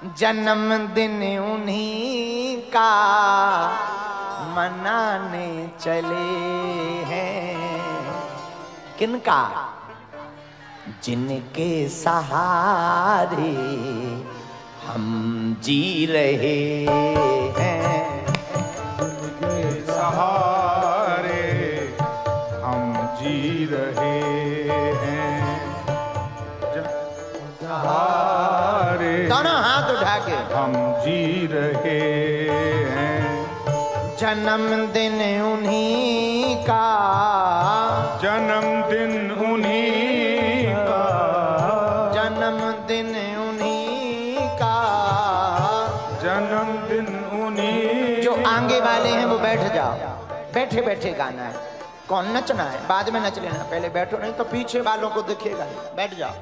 जन्मदिन उन्हीं का मनाने चले हैं। किनका? जिनके सहारे हम जी रहे हैं। जिनके सहारे हम जी रहे हैं। सहारे दोनों हाथ उठा के हम जी रहे हैं। जन्मदिन उन्हीं का, जन्मदिन उन्हीं का, जन्मदिन उन्हीं का। जन्मदिन उन्हीं। जो आगे वाले हैं वो बैठ जाओ, बैठे बैठे गाना है। कौन नचना है बाद में नच लेना, पहले बैठो, नहीं तो पीछे वालों को दिखेगा। बैठ जाओ,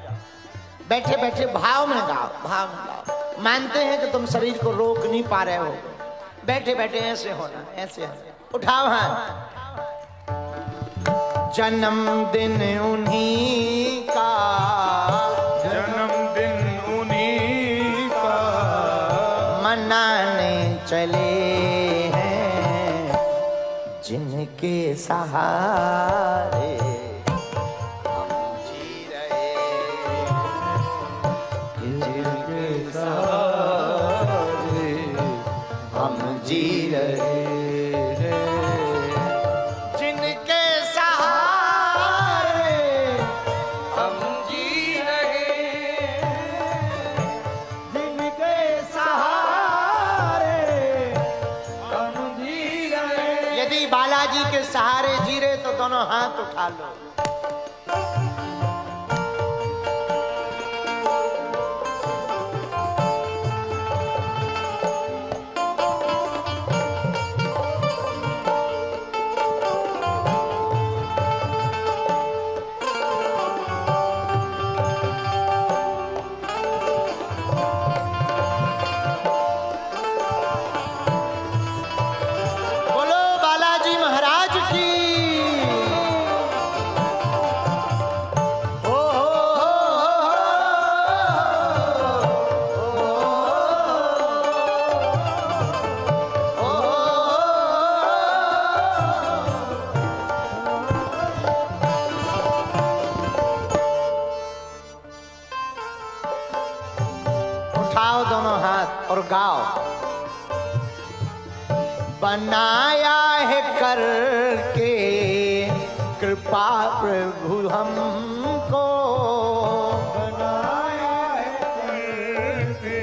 बैठे बैठे भाव में गाओ, भाव में गाओ। मानते हैं कि तुम शरीर को रोक नहीं पा रहे हो, बैठे बैठे ऐसे होना, ऐसे उठाओ हाथ। जन्मदिन उन्हीं का, जन्मदिन उन्हीं का, मनाने चले हैं। जिनके सहारे हम जी रहे हैं। जिनके सहारे हम जी रहे हैं। जिनके सहारे हम जी रहे हैं। जिनके सहारे हम जी रहे हैं। यदि बालाजी के सहारे जी रहे तो दोनों हाथ उठा लो। उठाओ दोनों हाथ और गाओ। बनाया है करके कृपा प्रभु हमको, बनाया है करके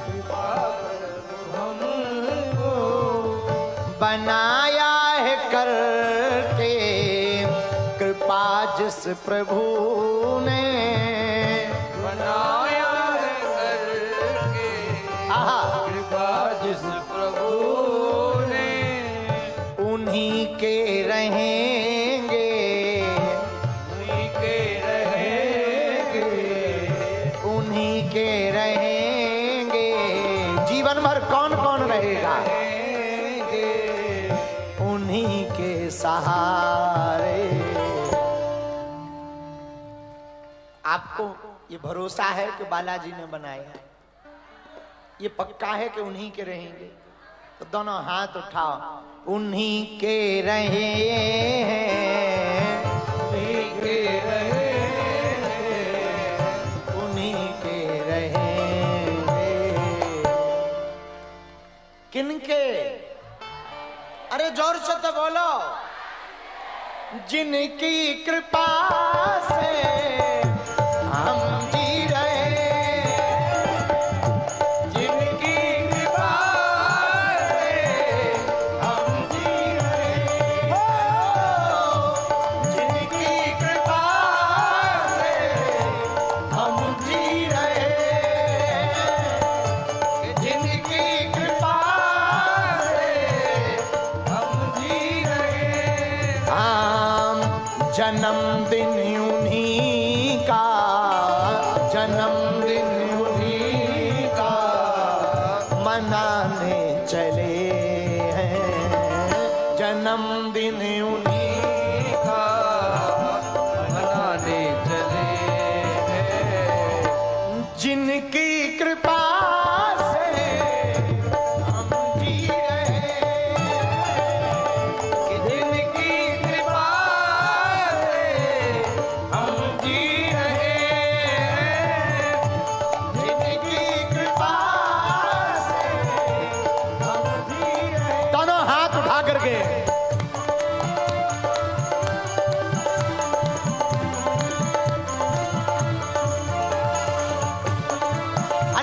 कृपा प्रभु हमको, बनाया है करके कृपा जिस प्रभु ने बनाया कृपा जिस प्रभु ने, उन्हीं के रहेंगे, उन्हीं के रहेंगे, उन्हीं के रहेंगे। जीवन भर कौन कौन रहेगा? उन्हीं के सहारे। आपको ये भरोसा है कि बालाजी ने बनाया, ये पक्का है कि उन्हीं के रहेंगे, तो दोनों हाथ उठाओ। उन्हीं के रहे हैं, उन्हीं के रहेंगे, उन्हीं के रहेंगे। किनके? अरे जोर से तो बोलो। जिनकी कृपा से हम जी रहे हैं। जिनकी कृपा से हम जी रहे हैं। जिनकी कृपा से हम जी रहे हैं। जिनकी कृपा से हम जी रहे हैं। जन्मदिन उन्हीं का, जन्मदिन उन्हीं का मनाने चले हैं। जन्मदिन उन्हीं का मनाने चले हैं। जिनकी कृपा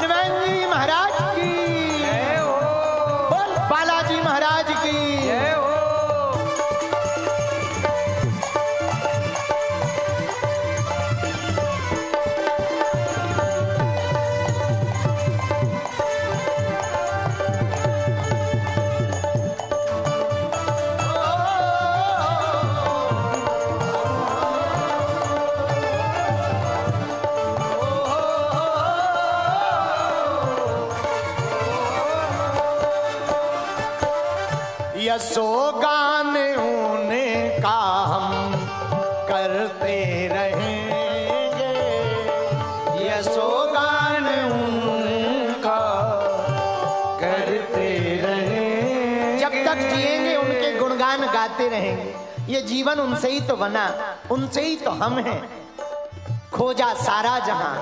हनुमान जी महाराज की जय हो, बोल बालाजी महाराज की जय हो। यशोगान उनका हम करते रहेंगे, यशोगान उनका करते रहेंगे, जब तक जिएंगे उनके गुणगान गाते रहेंगे। ये जीवन उनसे ही तो बना, उनसे ही तो हम हैं। खोजा सारा जहां,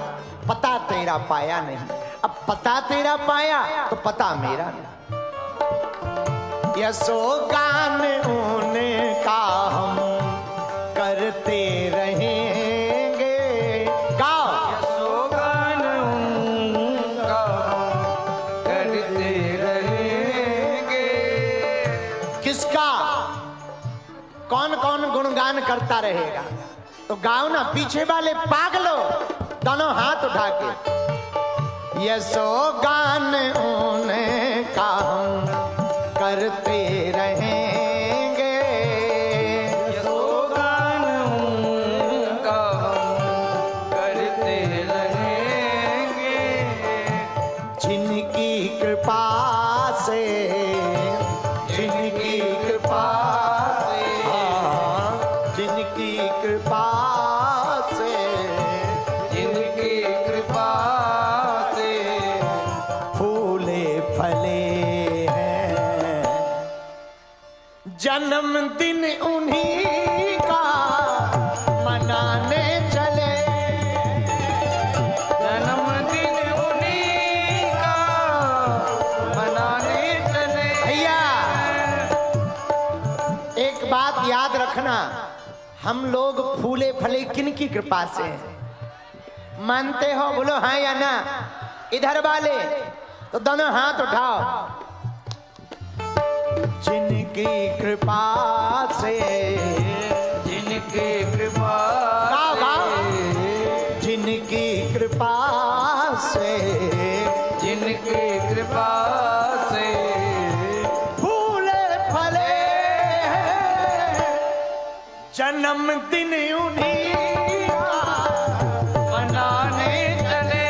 पता तेरा पाया नहीं। अब पता तेरा पाया तो पता मेरा नहीं। यशोगान उनका हम करते रहेंगे। गाओ यशोगान उनका करते रहेंगे। किसका? कौन कौन गुणगान करता रहेगा? तो गाओ ना, पीछे वाले पागलो दोनों हाथ उठा के। यशोगान उनका हम करते रहेंगे, यशोगान उनका करते रहेंगे। जिनकी कृपा से, जिनकी कृपा से, हाँ, जिनकी कृपा से, जिनकी कृपा से फूले फले जन्मदिन उन्हीं का मनाने चले, जन्मदिन उन्हीं का मनाने चले। भैया एक बात याद रखना, हम लोग फूले फले किन की कृपा से हैं? मानते हो? बोलो हाँ या ना। इधर वाले तो दोनों हाथ उठाओ। जिनकी कृपा से, जिनकी कृपा गाओ गाओ, से, जिनकी कृपा से, जिनकी कृपा से फूले फले जन्मदिन उन्हीं का मनाने चले,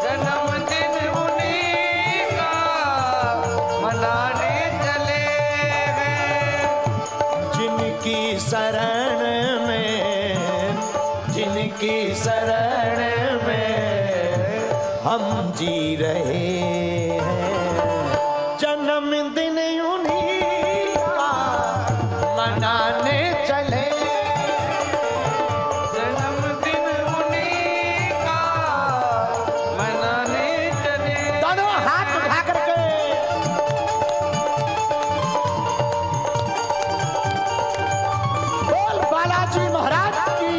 जन्मदिन उन्हीं का मनाने चले। जिनकी शरण में, जिनकी शरण में हम जी रहे हैं। जन्मदिन उन्हीं का मनाने चले, जन्मदिन उन्हीं का मनाने चले। दोनों हाथ उठा करके बोल बालाजी महाराज की।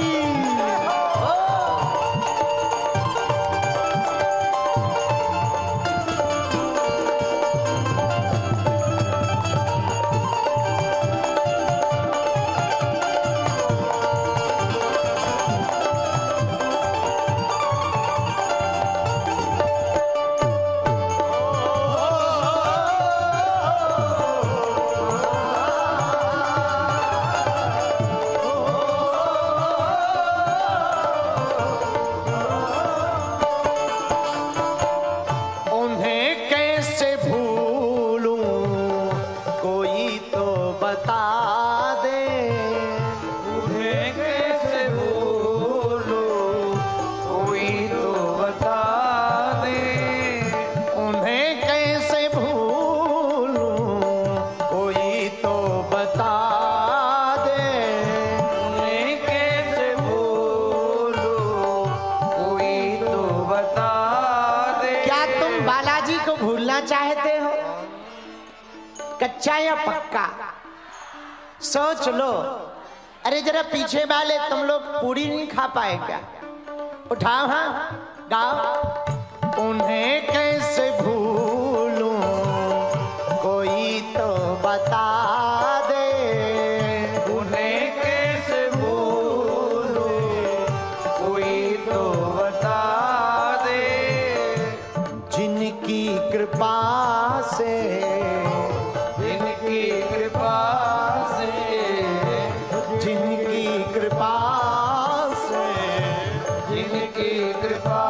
चाहते हो, कच्चा या पक्का? सोच लो। अरे जरा पीछे वाले तुम लोग पूरी नहीं खा पाए क्या? उठाओ हाँ, गाओ। कृपा से, जिनकी कृपा से, जिनकी कृपा से, जिनकी कृपा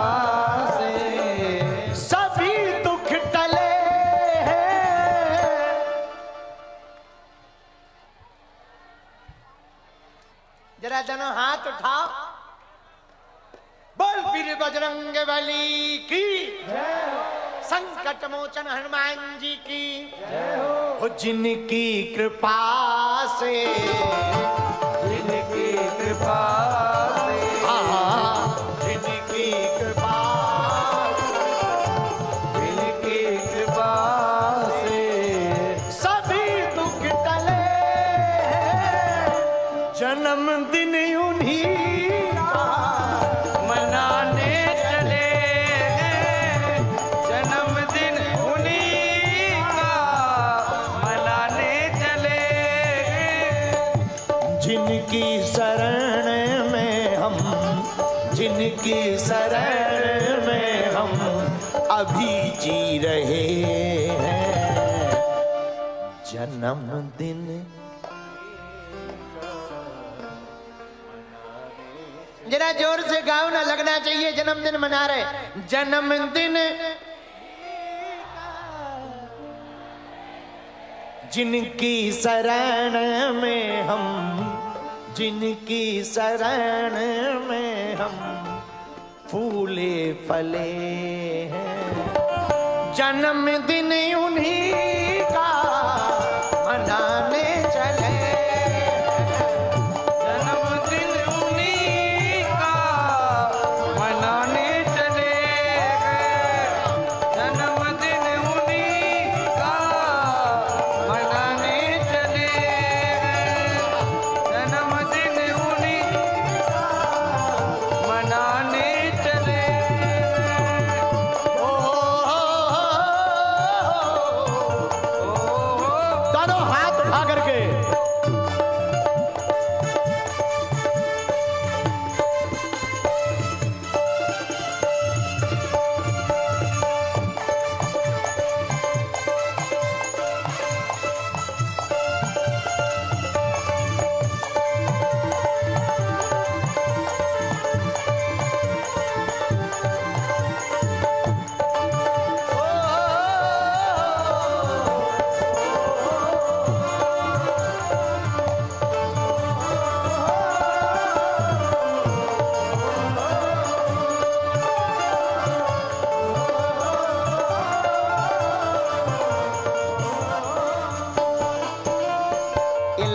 से सभी दुख टले हैं। जरा दोनों हाथ उठाओ, बोल वीर बजरंग बली की, संकट मोचन हनुमान जी की। हो जिनकी कृपा से, जिनकी कृपा से, जिनकी कृपा, जिनकी कृपा से सभी दुख टले हैं। जन्मदिन उन्हीं का मनाने चले हैं, जन्मदिन उन्हीं का मनाने चले हैं। जिनकी शरण में हम, जिनकी शरण में हम अभी जी रहे हैं। जन्मदिन जरा जोर से गाओ ना, लगना चाहिए जन्मदिन मना रहे। जन्मदिन जिनकी शरण में हम, जिनकी शरण में हम फूले फले हैं। जन्मदिन उन्हीं का मनाने चले, जन्मदिन उन्हीं का मनाने चले हैं, जन्मदिन उन्हीं का मनाने चले हैं, जन्मदिन उन्हीं का मनाने चले हैं। दोनों हाथ उठा करके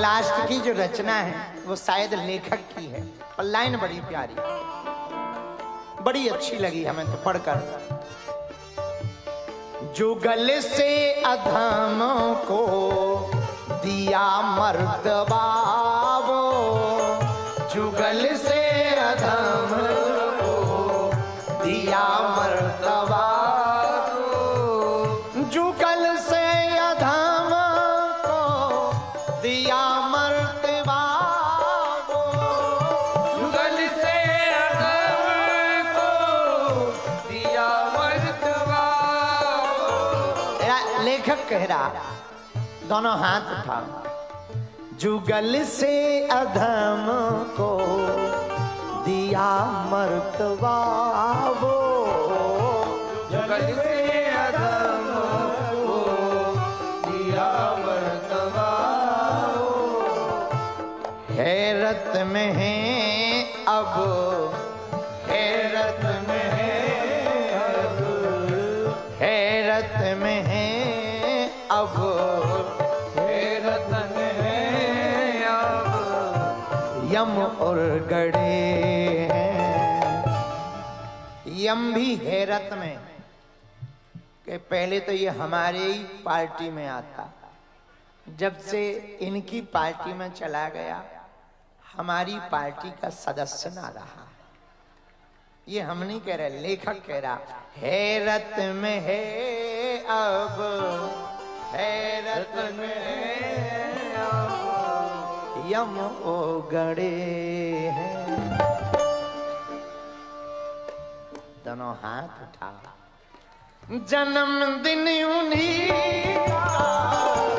लास्ट की जो रचना है वो शायद लेखक की है, और लाइन बड़ी प्यारी, बड़ी अच्छी लगी हमें तो पढ़कर। जुगल से अधमों को दिया मर्तबा वो, जुगल से अधम को दिया मर्तबा वो, जुगल से अधम को दिया मर्तबा वो, जुगल से अधम को दिया मर्तबा। लेखक कह रहा, दोनों हाथ उठाओ। जुगल से अधम को दिया मर्तबा वो, जुगल से अधम को दिया मर्तबा वो। हैरत में है अब, हैरत में है अब, हैरत में है अब, हैरत में है अब, यम और गड़े हैं। यम भी हैरत में कि पहले तो ये हमारे ही पार्टी में आता, जब से इनकी पार्टी में चला गया हमारी पार्टी का सदस्य ना रहा। ये हम नहीं कह रहे, लेखक कह रहा। हैरत में है अब, हैरत में है अब, यम ओ गड़े हैं। दोनों हाथ उठा। जन्मदिन उन्हीं का